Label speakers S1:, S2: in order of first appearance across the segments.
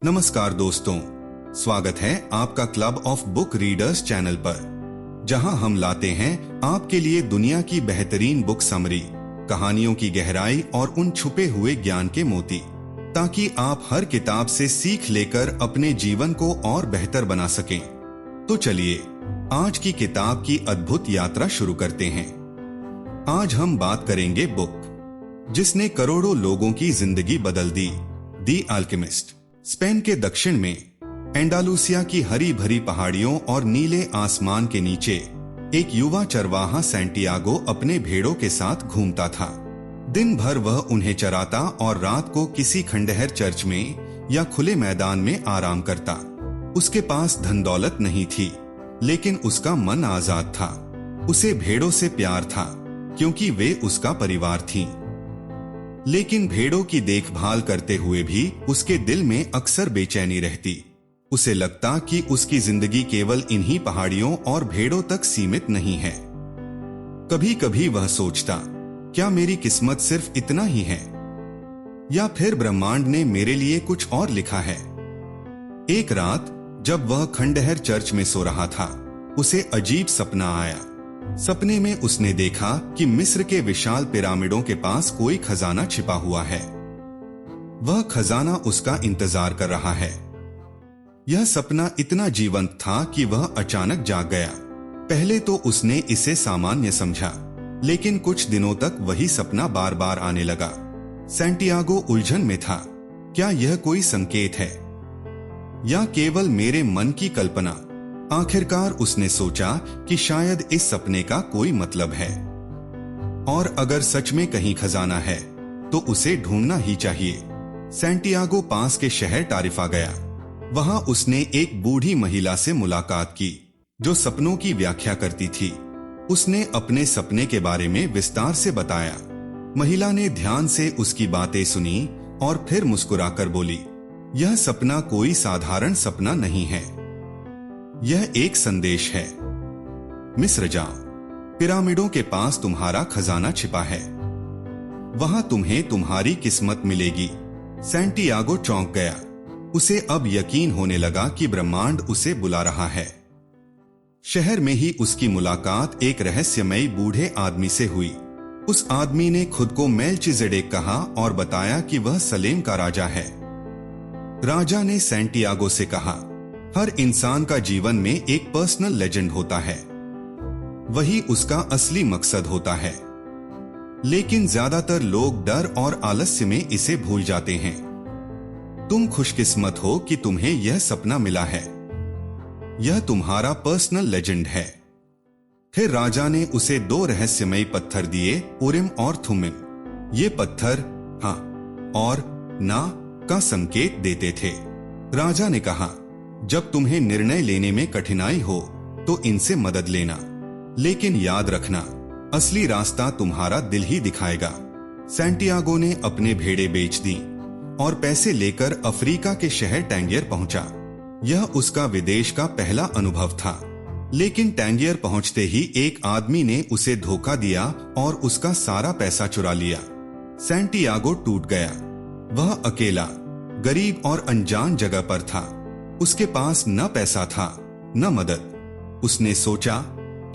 S1: नमस्कार दोस्तों, स्वागत है आपका club of book readers channel पर, जहां हम लाते हैं आपके लिए दुनिया की बेहतरीन बुक समरी, कहानियों की गहराई और उन छुपे हुए ज्ञान के मोती, ताकि आप हर किताब से सीख लेकर अपने जीवन को और बेहतर बना सकें। तो चलिए आज की किताब की अद्भुत यात्रा शुरू करते हैं। आज हम बात करेंगे बुक जिसने करोड़ों लोगों की जिंदगी बदल दी, दी अल्केमिस्ट। स्पेन के दक्षिण में एंडालुसिया की हरी भरी पहाड़ियों और नीले आसमान के नीचे एक युवा चरवाहा सैंटियागो अपने भेड़ों के साथ घूमता था। दिन भर वह उन्हें चराता और रात को किसी खंडहर चर्च में या खुले मैदान में आराम करता। उसके पास धन दौलत नहीं थी, लेकिन उसका मन आजाद था। उसे भेड़ों से प्यार था क्योंकि वे उसका परिवार थीं। लेकिन भेड़ों की देखभाल करते हुए भी उसके दिल में अक्सर बेचैनी रहती। उसे लगता कि उसकी जिंदगी केवल इन्हीं पहाड़ियों और भेड़ों तक सीमित नहीं है। कभी कभी वह सोचता, क्या मेरी किस्मत सिर्फ इतना ही है, या फिर ब्रह्मांड ने मेरे लिए कुछ और लिखा है। एक रात जब वह खंडहर चर्च में सो रहा था, उसे अजीब सपना आया। सपने में उसने देखा कि मिस्र के विशाल पिरामिडों के पास कोई खजाना छिपा हुआ है। वह खजाना उसका इंतजार कर रहा है। यह सपना इतना जीवंत था कि वह अचानक जाग गया। पहले तो उसने इसे सामान्य समझा, लेकिन कुछ दिनों तक वही सपना बार बार आने लगा। सैंटियागो उलझन में था। क्या यह कोई संकेत है या केवल मेरे मन की कल्पना? आखिरकार उसने सोचा कि शायद इस सपने का कोई मतलब है, और अगर सच में कहीं खजाना है तो उसे ढूंढना ही चाहिए। सैंटियागो पास के शहर टारिफा गया। वहां उसने एक बूढ़ी महिला से मुलाकात की जो सपनों की व्याख्या करती थी। उसने अपने सपने के बारे में विस्तार से बताया। महिला ने ध्यान से उसकी बातें सुनी और फिर मुस्कुराकर बोली, यह सपना कोई साधारण सपना नहीं है, यह एक संदेश है। मिस्र जाओ, पिरामिडों के पास तुम्हारा खजाना छिपा है, वहां तुम्हें तुम्हारी किस्मत मिलेगी। सैंटियागो चौंक गया। उसे अब यकीन होने लगा कि ब्रह्मांड उसे बुला रहा है। शहर में ही उसकी मुलाकात एक रहस्यमयी बूढ़े आदमी से हुई। उस आदमी ने खुद को मेल्चिजेडेक कहा और बताया कि वह सलेम का राजा है। राजा ने सैंटियागो से कहा, हर इंसान का जीवन में एक पर्सनल लेजेंड होता है, वही उसका असली मकसद होता है। लेकिन ज्यादातर लोग डर और आलस्य में इसे भूल जाते हैं। तुम खुशकिस्मत हो कि तुम्हें यह सपना मिला है, यह तुम्हारा पर्सनल लेजेंड है। फिर राजा ने उसे 2 रहस्यमयी पत्थर दिए, उरिम और थुमिम। ये पत्थर हाँ और ना का संकेत देते थे। राजा ने कहा, जब तुम्हें निर्णय लेने में कठिनाई हो तो इनसे मदद लेना, लेकिन याद रखना, असली रास्ता तुम्हारा दिल ही दिखाएगा। सैंटियागो ने अपने भेड़े बेच दी और पैसे लेकर अफ्रीका के शहर टैंगियर पहुंचा। यह उसका विदेश का पहला अनुभव था। लेकिन टैंगियर पहुंचते ही एक आदमी ने उसे धोखा दिया और उसका सारा पैसा चुरा लिया। सैंटियागो टूट गया। वह अकेला, गरीब और अनजान जगह पर था। उसके पास न पैसा था न मदद। उसने सोचा,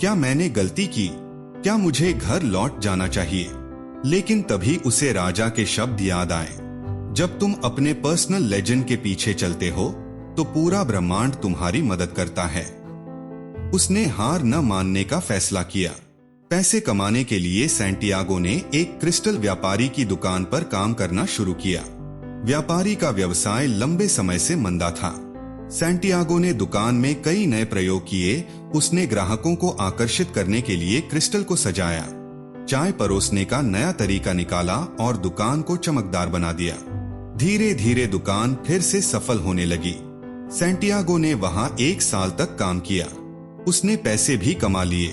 S1: क्या मैंने गलती की, क्या मुझे घर लौट जाना चाहिए? लेकिन तभी उसे राजा के शब्द याद आए, जब तुम अपने पर्सनल लेजेंड के पीछे चलते हो तो पूरा ब्रह्मांड तुम्हारी मदद करता है। उसने हार न मानने का फैसला किया। पैसे कमाने के लिए सैंटियागो ने एक क्रिस्टल व्यापारी की दुकान पर काम करना शुरू किया। व्यापारी का व्यवसाय लंबे समय से मंदा था। सैंटियागो ने दुकान में कई नए प्रयोग किए। उसने ग्राहकों को आकर्षित करने के लिए क्रिस्टल को सजाया, चाय परोसने का नया तरीका निकाला और दुकान को चमकदार बना दिया। धीरे धीरे दुकान फिर से सफल होने लगी। सैंटियागो ने वहां 1 साल तक काम किया। उसने पैसे भी कमा लिए।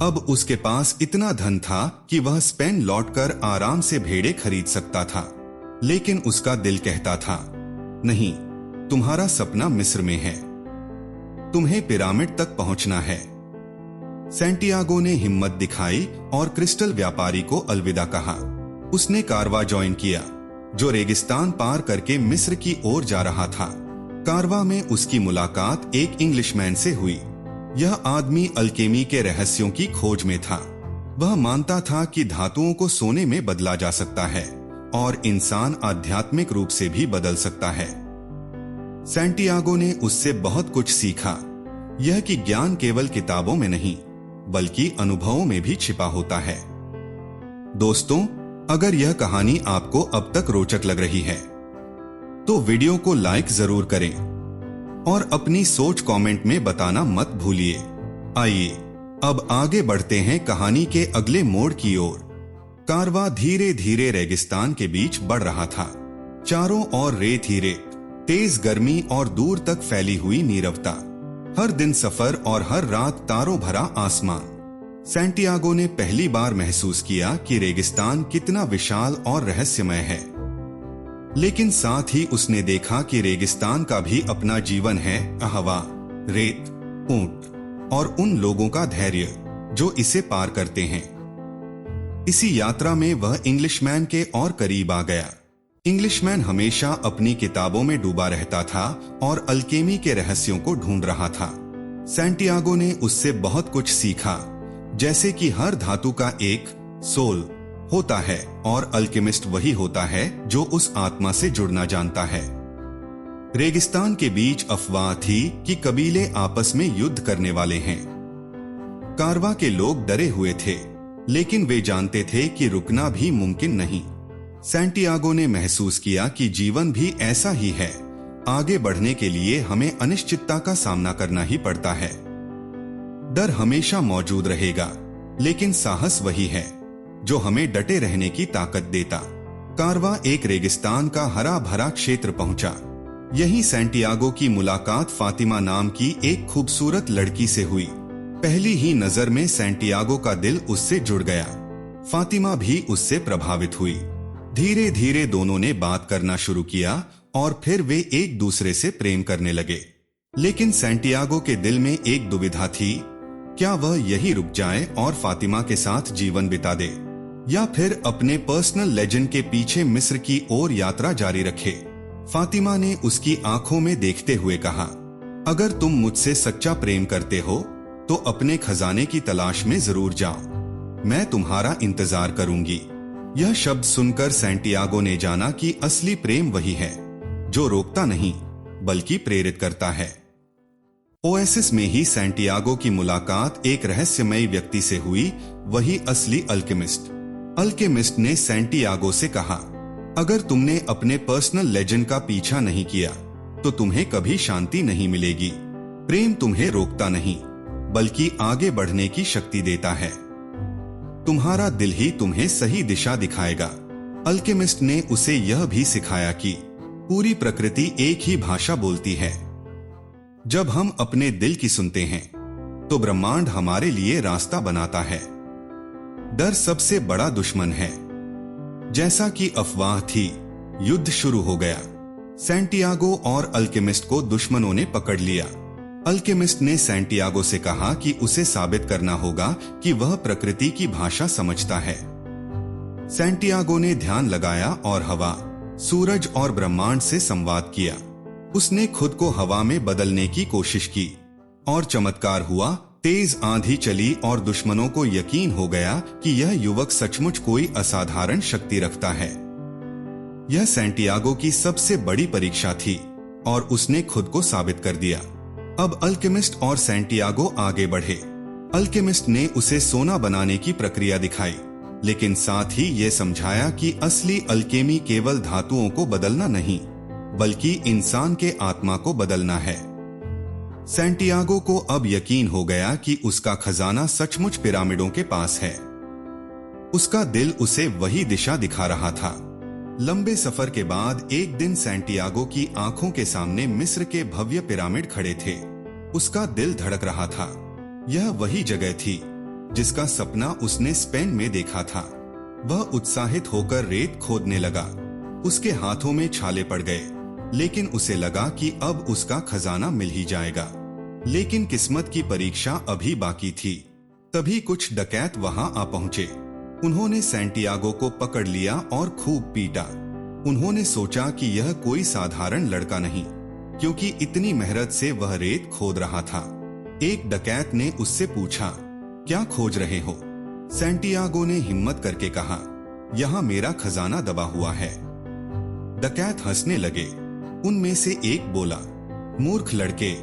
S1: अब उसके पास इतना धन था कि वह स्पेन लौटकर आराम से भेड़े खरीद सकता था। लेकिन उसका दिल कहता था, नहीं, तुम्हारा सपना मिस्र में है, तुम्हें पिरामिड तक पहुंचना है। सैंटियागो ने हिम्मत दिखाई और क्रिस्टल व्यापारी को अलविदा कहा। उसने कारवां ज्वाइन किया, जो रेगिस्तान पार करके मिस्र की ओर जा रहा था। कारवा में उसकी मुलाकात एक इंग्लिशमैन से हुई। यह आदमी अल्केमी के रहस्यों की खोज में था। वह मानता था कि धातुओं को सोने में बदला जा सकता है और इंसान आध्यात्मिक रूप से भी बदल सकता है। सैंटियागो ने उससे बहुत कुछ सीखा, यह कि ज्ञान केवल किताबों में नहीं बल्कि अनुभवों में भी छिपा होता है। दोस्तों, अगर यह कहानी आपको अब तक रोचक लग रही है तो वीडियो को लाइक जरूर करें और अपनी सोच कमेंट में बताना मत भूलिए। आइए अब आगे बढ़ते हैं कहानी के अगले मोड़ की ओर। कारवा धीरे धीरे रेगिस्तान के बीच बढ़ रहा था। चारों ओर रेत ही रेत, तेज गर्मी और दूर तक फैली हुई नीरवता। हर दिन सफर और हर रात तारों भरा आसमान। सैंटियागो ने पहली बार महसूस किया कि रेगिस्तान कितना विशाल और रहस्यमय है। लेकिन साथ ही उसने देखा कि रेगिस्तान का भी अपना जीवन है, हवा, रेत, ऊंट और उन लोगों का धैर्य जो इसे पार करते हैं। इसी यात्रा में वह इंग्लिशमैन के और करीब आ गया। इंग्लिशमैन हमेशा अपनी किताबों में डूबा रहता था और अल्केमी के रहस्यों को ढूंढ रहा था। सैंटियागो ने उससे बहुत कुछ सीखा, जैसे कि हर धातु का एक सोल होता है और अल्केमिस्ट वही होता है जो उस आत्मा से जुड़ना जानता है। रेगिस्तान के बीच अफवाह थी कि कबीले आपस में युद्ध करने वाले हैं। कारवा के लोग डरे हुए थे, लेकिन वे जानते थे कि रुकना भी मुमकिन नहीं। सैंटियागो ने महसूस किया कि जीवन भी ऐसा ही है। आगे बढ़ने के लिए हमें अनिश्चितता का सामना करना ही पड़ता है। डर हमेशा मौजूद रहेगा, लेकिन साहस वही है जो हमें डटे रहने की ताकत देता। कारवा एक रेगिस्तान का हरा भरा क्षेत्र पहुंचा। यहीं सैंटियागो की मुलाकात फातिमा नाम की एक खूबसूरत लड़की से हुई। पहली ही नजर में सैंटियागो का दिल उससे जुड़ गया। फातिमा भी उससे प्रभावित हुई। धीरे धीरे दोनों ने बात करना शुरू किया और फिर वे एक दूसरे से प्रेम करने लगे। लेकिन सैंटियागो के दिल में एक दुविधा थी, क्या वह यही रुक जाए और फातिमा के साथ जीवन बिता दे, या फिर अपने पर्सनल लेजेंड के पीछे मिस्र की ओर यात्रा जारी रखे। फातिमा ने उसकी आंखों में देखते हुए कहा, अगर तुम मुझसे सच्चा प्रेम करते हो तो अपने खजाने की तलाश में जरूर जाओ। मैं तुम्हारा इंतजार करूंगी। यह शब्द सुनकर सैंटियागो ने जाना कि असली प्रेम वही है जो रोकता नहीं बल्कि प्रेरित करता है। ओएसिस में ही सैंटियागो की मुलाकात एक रहस्यमयी व्यक्ति से हुई, वही असली अल्केमिस्ट। अल्केमिस्ट ने सैंटियागो से कहा, अगर तुमने अपने पर्सनल लेजेंड का पीछा नहीं किया तो तुम्हें कभी शांति नहीं मिलेगी। प्रेम तुम्हें रोकता नहीं बल्कि आगे बढ़ने की शक्ति देता है। तुम्हारा दिल ही तुम्हें सही दिशा दिखाएगा। अल्केमिस्ट ने उसे यह भी सिखाया कि पूरी प्रकृति एक ही भाषा बोलती है। जब हम अपने दिल की सुनते हैं तो ब्रह्मांड हमारे लिए रास्ता बनाता है। डर सबसे बड़ा दुश्मन है। जैसा कि अफवाह थी, युद्ध शुरू हो गया। सैंटियागो और अल्केमिस्ट को दुश्मनों ने पकड़ लिया। अल्केमिस्ट ने सैंटियागो से कहा कि उसे साबित करना होगा कि वह प्रकृति की भाषा समझता है। सैंटियागो ने ध्यान लगाया और हवा, सूरज और ब्रह्मांड से संवाद किया। उसने खुद को हवा में बदलने की कोशिश की और चमत्कार हुआ। तेज आंधी चली और दुश्मनों को यकीन हो गया कि यह युवक सचमुच कोई असाधारण शक्ति रखता है। यह सैंटियागो की सबसे बड़ी परीक्षा थी और उसने खुद को साबित कर दिया। अब अल्केमिस्ट और सैंटियागो आगे बढ़े। अल्केमिस्ट ने उसे सोना बनाने की प्रक्रिया दिखाई, लेकिन साथ ही यह समझाया कि असली अल्केमी केवल धातुओं को बदलना नहीं बल्कि इंसान के आत्मा को बदलना है। सैंटियागो को अब यकीन हो गया कि उसका खजाना सचमुच पिरामिडों के पास है। उसका दिल उसे वही दिशा दिखा रहा था। लंबे सफर के बाद एक दिन सैंटियागो की आंखों के सामने मिस्र के भव्य पिरामिड खड़े थे। उसका दिल धड़क रहा था। यह वही जगह थी जिसका सपना उसने स्पेन में देखा था। वह उत्साहित होकर रेत खोदने लगा। उसके हाथों में छाले पड़ गए, लेकिन उसे लगा कि अब उसका खजाना मिल ही जाएगा। लेकिन किस्मत की परीक्षा अभी बाकी थी। तभी कुछ डकैत वहां आ पहुंचे। उन्होंने सैंटियागो को पकड़ लिया और खूब पीटा। उन्होंने सोचा कि यह कोई साधारण लड़का नहीं, क्योंकि इतनी मेहनत से वह रेत खोद रहा था। एक डकैत ने उससे पूछा, क्या खोज रहे हो? सैंटियागो ने हिम्मत करके कहा, यहाँ मेरा खजाना दबा हुआ है। डकैत हंसने लगे। उनमें से एक बोला, मूर्ख लड़के,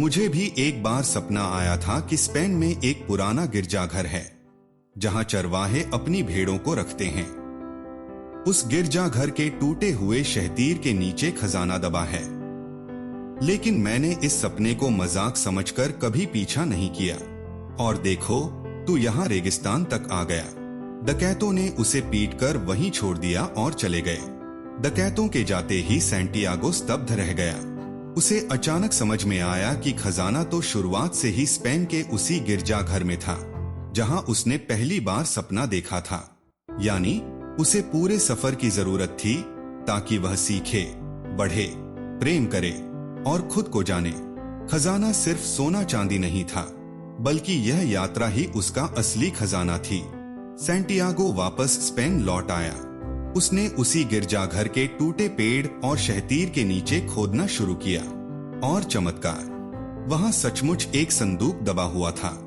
S1: मुझे भी एक बार सपना आया था कि स्पेन में एक पुराना गिरजाघर है जहां चरवाहे अपनी भेड़ों को रखते हैं। उस गिरजाघर के टूटे हुए शहतीर के नीचे खजाना दबा है। लेकिन मैंने इस सपने को मजाक समझकर कभी पीछा नहीं किया, और देखो तू यहाँ रेगिस्तान तक आ गया। डकैतों ने उसे पीटकर वहीं छोड़ दिया और चले गए। डकैतों के जाते ही सैंटियागो स्तब्ध रह गया। उसे अचानक समझ में आया कि खजाना तो शुरुआत से ही स्पेन के उसी गिरजाघर में था जहां उसने पहली बार सपना देखा था। यानी उसे पूरे सफर की जरूरत थी ताकि वह सीखे, बढ़े, प्रेम करे और खुद को जाने। खजाना सिर्फ सोना चांदी नहीं था, बल्कि यह यात्रा ही उसका असली खजाना थी। सैंटियागो वापस स्पेन लौट आया। उसने उसी गिरजाघर के टूटे पेड़ और शहतीर के नीचे खोदना शुरू किया, और चमत्कार, वहां सचमुच एक संदूक दबा हुआ था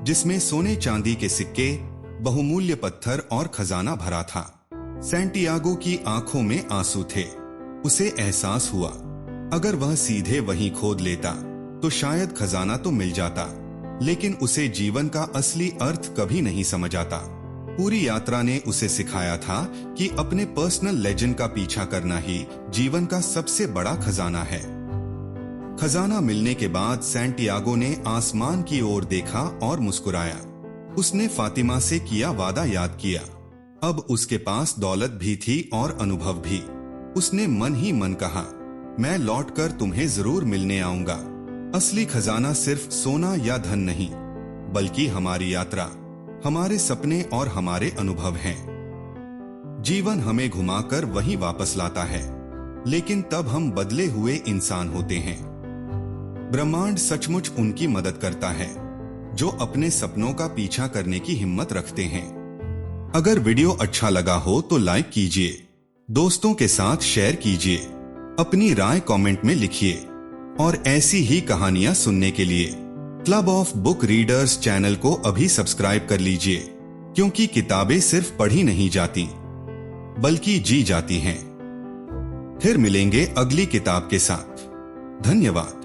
S1: जिसमें सोने चांदी के सिक्के, बहुमूल्य पत्थर और खजाना भरा था। सैंटियागो की आंखों में आंसू थे। उसे एहसास हुआ, अगर वह सीधे वहीं खोद लेता तो शायद खजाना तो मिल जाता, लेकिन उसे जीवन का असली अर्थ कभी नहीं समझ आता। पूरी यात्रा ने उसे सिखाया था कि अपने पर्सनल लेजेंड का पीछा करना ही जीवन का सबसे बड़ा खजाना है। खजाना मिलने के बाद सैंटियागो ने आसमान की ओर देखा और मुस्कुराया। उसने फातिमा से किया वादा याद किया। अब उसके पास दौलत भी थी और अनुभव भी। उसने मन ही मन कहा, मैं लौटकर तुम्हें जरूर मिलने आऊंगा। असली खजाना सिर्फ सोना या धन नहीं, बल्कि हमारी यात्रा, हमारे सपने और हमारे अनुभव हैं। जीवन हमें घुमाकर वहीं वापस लाता है, लेकिन तब हम बदले हुए इंसान होते हैं। ब्रह्मांड सचमुच उनकी मदद करता है जो अपने सपनों का पीछा करने की हिम्मत रखते हैं। अगर वीडियो अच्छा लगा हो तो लाइक कीजिए, दोस्तों के साथ शेयर कीजिए, अपनी राय कमेंट में लिखिए, और ऐसी ही कहानियां सुनने के लिए club of book readers channel को अभी सब्सक्राइब कर लीजिए, क्योंकि किताबें सिर्फ पढ़ी नहीं जाती, बल्कि जी जाती हैं। फिर मिलेंगे अगली किताब के साथ। धन्यवाद।